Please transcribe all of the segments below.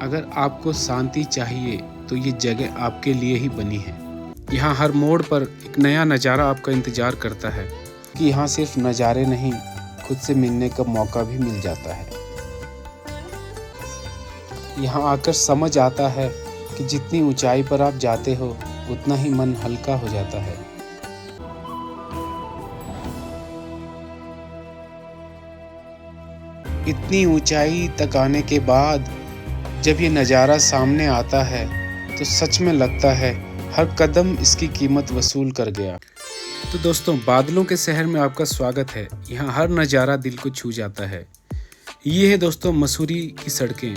अगर आपको शांति चाहिए तो ये जगह आपके लिए ही बनी है। यहाँ हर मोड़ पर एक नया नज़ारा आपका इंतज़ार करता है कि यहाँ सिर्फ नज़ारे नहीं, खुद से मिलने का मौका भी मिल जाता है। यहाँ आकर समझ आता है कि जितनी ऊंचाई पर आप जाते हो उतना ही मन हल्का हो जाता है। इतनी ऊंचाई तक आने के बाद जब ये नज़ारा सामने आता है तो सच में लगता है हर कदम इसकी कीमत वसूल कर गया। तो दोस्तों, बादलों के शहर में आपका स्वागत है। यहाँ हर नज़ारा दिल को छू जाता है। ये है दोस्तों मसूरी की सड़कें,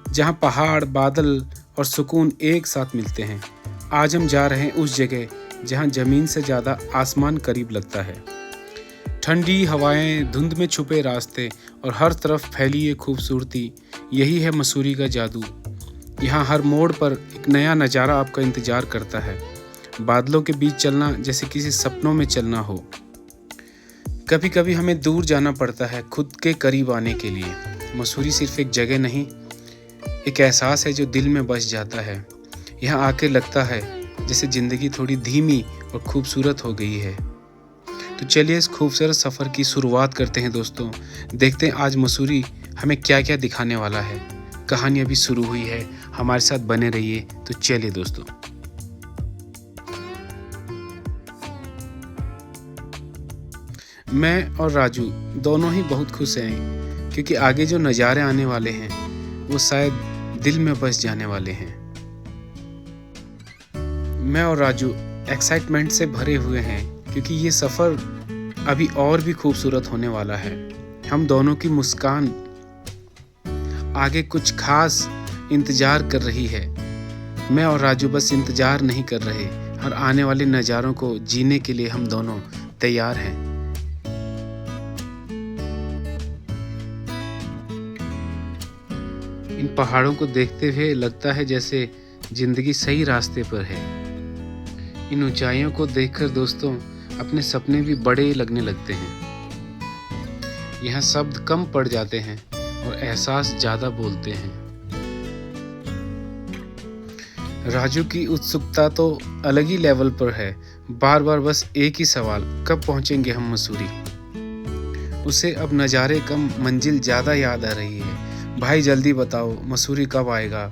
जहाँ पहाड़, बादल और सुकून एक साथ मिलते हैं। आज हम जा रहे हैं उस जगह जहाँ ज़मीन से ज़्यादा आसमान करीब लगता है। ठंडी हवाएं, धुंध में छुपे रास्ते और हर तरफ फैली ये खूबसूरती, यही है मसूरी का जादू। यहाँ हर मोड़ पर एक नया नज़ारा आपका इंतज़ार करता है। बादलों के बीच चलना जैसे किसी सपनों में चलना हो। कभी कभी हमें दूर जाना पड़ता है खुद के करीब आने के लिए। मसूरी सिर्फ एक जगह नहीं, एक एहसास है जो दिल में बस जाता है। यहाँ आके लगता है जैसे ज़िंदगी थोड़ी धीमी और खूबसूरत हो गई है। तो चलिए इस खूबसूरत सफ़र की शुरुआत करते हैं दोस्तों। देखते हैं आज मसूरी हमें क्या क्या दिखाने वाला है। कहानी अभी शुरू हुई है, हमारे साथ बने रहिए। तो चलिए दोस्तों। मैं और राजू दोनों ही बहुत खुश हैं क्योंकि आगे जो नज़ारे आने वाले हैं वो शायद दिल में बस जाने वाले हैं। मैं और राजू एक्साइटमेंट से भरे हुए हैं क्योंकि ये सफ़र अभी और भी खूबसूरत होने वाला है। हम दोनों की मुस्कान आगे कुछ खास इंतज़ार कर रही है। मैं और राजू बस इंतज़ार नहीं कर रहे, हर आने वाले नज़ारों को जीने के लिए हम दोनों तैयार हैं। इन पहाड़ों को देखते हुए लगता है जैसे ज़िंदगी सही रास्ते पर है। इन ऊंचाइयों को देखकर दोस्तों अपने सपने भी बड़े लगने लगते हैं। यहाँ शब्द कम पड़ जाते हैं और एहसास ज़्यादा बोलते हैं। राजू की उत्सुकता तो अलग ही लेवल पर है। बार बार बस एक ही सवाल, कब पहुँचेंगे हम मसूरी। उसे अब नज़ारे कम, मंजिल ज़्यादा याद आ रही है। भाई जल्दी बताओ, मसूरी कब आएगा।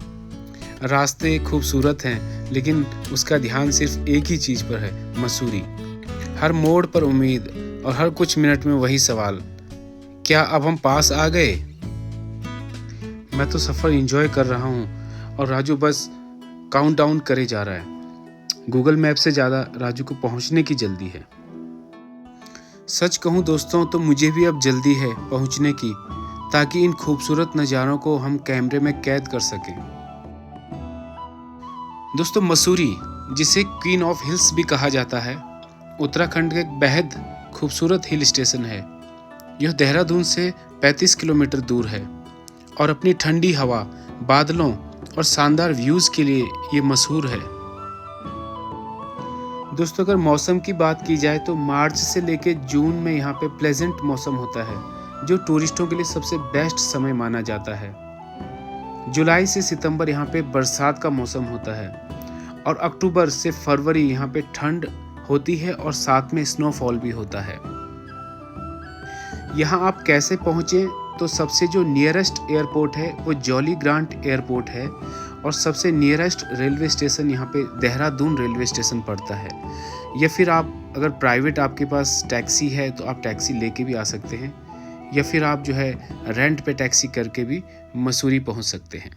रास्ते खूबसूरत हैं लेकिन उसका ध्यान सिर्फ एक ही चीज़ पर है, मसूरी। हर मोड़ पर उम्मीद और हर कुछ मिनट में वही सवाल, क्या अब हम पास आ गए। मैं तो सफ़र एंजॉय कर रहा हूँ और राजू बस काउंटडाउन करे जा रहा है। गूगल मैप से ज़्यादा राजू को पहुँचने की जल्दी है। सच कहूँ दोस्तों तो मुझे भी अब जल्दी है पहुँचने की, ताकि इन खूबसूरत नज़ारों को हम कैमरे में कैद कर सकें। दोस्तों, मसूरी, जिसे क्वीन ऑफ हिल्स भी कहा जाता है, उत्तराखंड का एक बेहद खूबसूरत हिल स्टेशन है। यह देहरादून से 35 किलोमीटर दूर है और अपनी ठंडी हवा, बादलों और शानदार व्यूज़ के लिए ये मशहूर है। दोस्तों, अगर मौसम की बात की जाए तो मार्च से लेकर जून में यहाँ पे प्लेजेंट मौसम होता है, जो टूरिस्टों के लिए सबसे बेस्ट समय माना जाता है। जुलाई से सितंबर यहाँ पे बरसात का मौसम होता है और अक्टूबर से फरवरी यहाँ पे ठंड होती है और साथ में स्नोफॉल भी होता है। यहाँ आप कैसे पहुँचे, तो सबसे जो नियरेस्ट एयरपोर्ट है वो जॉली ग्रांट एयरपोर्ट है और सबसे नियरेस्ट रेलवे स्टेशन यहाँ पे देहरादून रेलवे स्टेशन पड़ता है। या फिर आप अगर प्राइवेट आपके पास टैक्सी है तो आप टैक्सी लेके भी आ सकते हैं, या फिर आप जो है रेंट पे टैक्सी करके भी मसूरी पहुंच सकते हैं।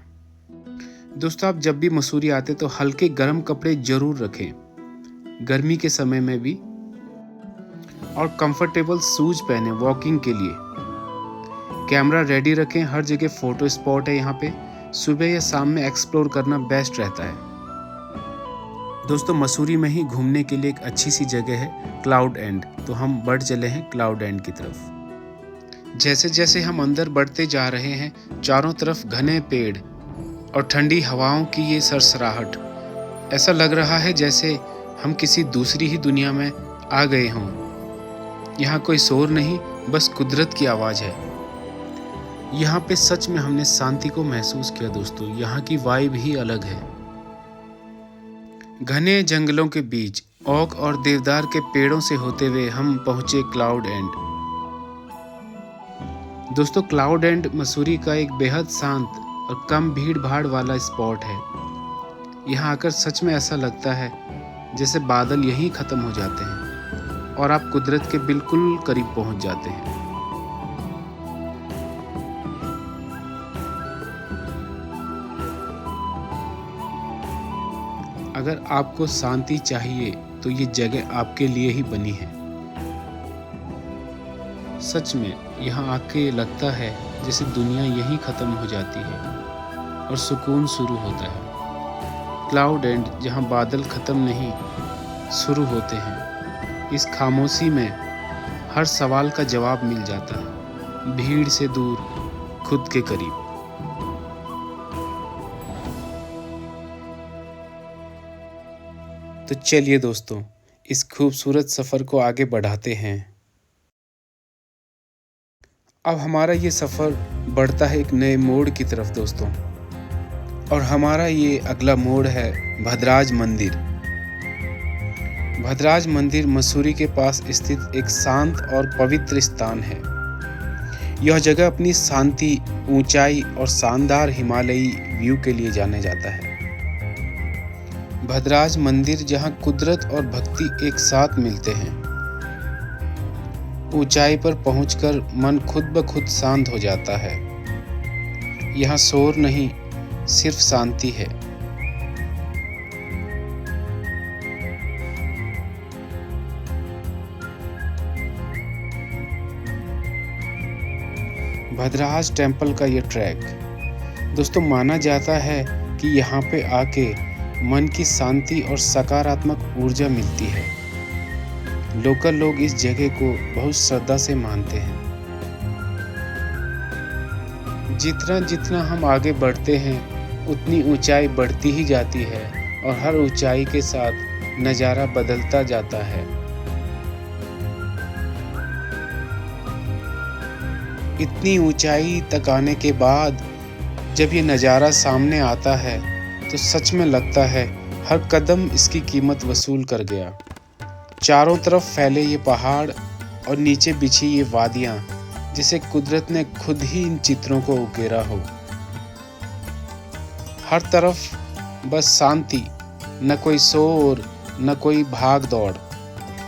दोस्तों, आप जब भी मसूरी आते तो हल्के गर्म कपड़े ज़रूर रखें गर्मी के समय में भी, और कंफर्टेबल शूज पहने वॉकिंग के लिए। कैमरा रेडी रखें, हर जगह फ़ोटो स्पॉट है यहाँ पे। सुबह या शाम में एक्सप्लोर करना बेस्ट रहता है। दोस्तों, मसूरी में ही घूमने के लिए एक अच्छी सी जगह है क्लाउड एंड, तो हम बढ़ चले हैं क्लाउड एंड की तरफ। जैसे जैसे हम अंदर बढ़ते जा रहे हैं, चारों तरफ घने पेड़ और ठंडी हवाओं की ये सरसराहट, ऐसा लग रहा है जैसे हम किसी दूसरी ही दुनिया में आ गए हों। यहाँ कोई शोर नहीं, बस कुदरत की आवाज़ है। यहाँ पे सच में हमने शांति को महसूस किया दोस्तों। यहाँ की वाइब ही अलग है। घने जंगलों के बीच ओक और देवदार के पेड़ों से होते हुए हम पहुंचे क्लाउड एंड। दोस्तों क्लाउड एंड मसूरी का एक बेहद शांत और कम भीड़ भाड़ वाला स्पॉट है। यहाँ आकर सच में ऐसा लगता है जैसे बादल यहीं ख़त्म हो जाते हैं और आप कुदरत के बिल्कुल करीब पहुंच जाते हैं। अगर आपको शांति चाहिए तो ये जगह आपके लिए ही बनी है। सच में यहाँ आके लगता है जैसे दुनिया यहीं ख़त्म हो जाती है और सुकून शुरू होता है। क्लाउड एंड जहाँ बादल ख़त्म नहीं शुरू होते हैं, इस खामोशी में हर सवाल का जवाब मिल जाता है। भीड़ से दूर, खुद के करीब। तो चलिए दोस्तों, इस खूबसूरत सफ़र को आगे बढ़ाते हैं। अब हमारा ये सफ़र बढ़ता है एक नए मोड़ की तरफ दोस्तों, और हमारा ये अगला मोड़ है भद्राज मंदिर। भद्राज मंदिर मसूरी के पास स्थित एक शांत और पवित्र स्थान है। यह जगह अपनी शांति, ऊंचाई और शानदार हिमालयी व्यू के लिए जाने जाता है। भद्राज मंदिर जहां कुदरत और भक्ति एक साथ मिलते हैं। ऊंचाई पर पहुंचकर मन खुद ब खुद शांत हो जाता है। यहाँ शोर नहीं, सिर्फ शांति है। भद्राज टेम्पल का ये ट्रैक दोस्तों, माना जाता है कि यहाँ पे आके मन की शांति और सकारात्मक ऊर्जा मिलती है। लोकल लोग इस जगह को बहुत श्रद्धा से मानते हैं। जितना जितना हम आगे बढ़ते हैं उतनी ऊंचाई बढ़ती ही जाती है और हर ऊंचाई के साथ नज़ारा बदलता जाता है। इतनी ऊंचाई तक आने के बाद जब ये नज़ारा सामने आता है तो सच में लगता है हर कदम इसकी कीमत वसूल कर गया। चारों तरफ फैले ये पहाड़ और नीचे बिछी ये वादियाँ, जिसे कुदरत ने खुद ही इन चित्रों को उकेरा हो। हर तरफ बस शांति, न कोई शोर, न कोई भाग दौड़,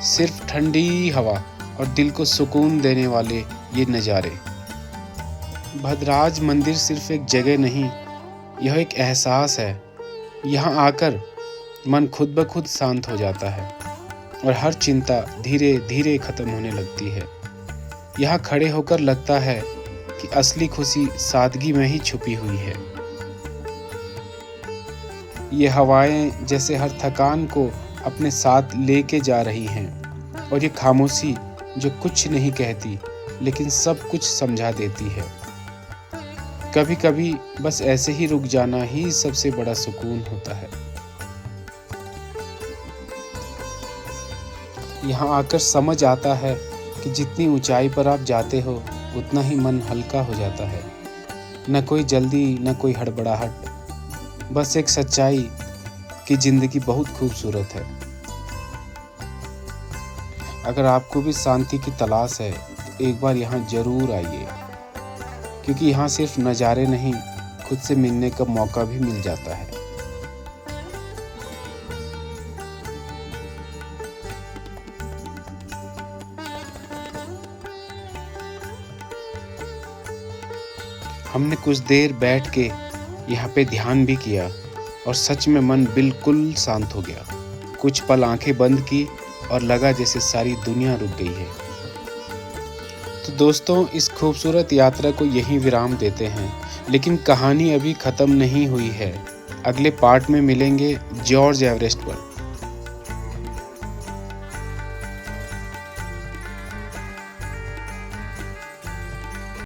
सिर्फ ठंडी हवा और दिल को सुकून देने वाले ये नज़ारे। भद्राज मंदिर सिर्फ एक जगह नहीं, यह एक एहसास है। यहाँ आकर मन खुद ब खुद शांत हो जाता है और हर चिंता धीरे धीरे खत्म होने लगती है। यहाँ खड़े होकर लगता है कि असली खुशी सादगी में ही छुपी हुई है। ये हवाएं जैसे हर थकान को अपने साथ लेके जा रही हैं, और ये खामोशी जो कुछ नहीं कहती लेकिन सब कुछ समझा देती है। कभी कभी बस ऐसे ही रुक जाना ही सबसे बड़ा सुकून होता है। यहाँ आकर समझ आता है कि जितनी ऊंचाई पर आप जाते हो उतना ही मन हल्का हो जाता है। न कोई जल्दी, न कोई हड़बड़ाहट, बस एक सच्चाई कि जिंदगी बहुत खूबसूरत है। अगर आपको भी शांति की तलाश है तो एक बार यहाँ जरूर आइए, क्योंकि यहाँ सिर्फ नज़ारे नहीं, खुद से मिलने का मौका भी मिल जाता है। हमने कुछ देर बैठ के यहाँ पे ध्यान भी किया और सच में मन बिल्कुल शांत हो गया। कुछ पल आंखें बंद की और लगा जैसे सारी दुनिया रुक गई है। तो दोस्तों, इस खूबसूरत यात्रा को यहीं विराम देते हैं, लेकिन कहानी अभी ख़त्म नहीं हुई है। अगले पार्ट में मिलेंगे जॉर्ज एवरेस्ट पर।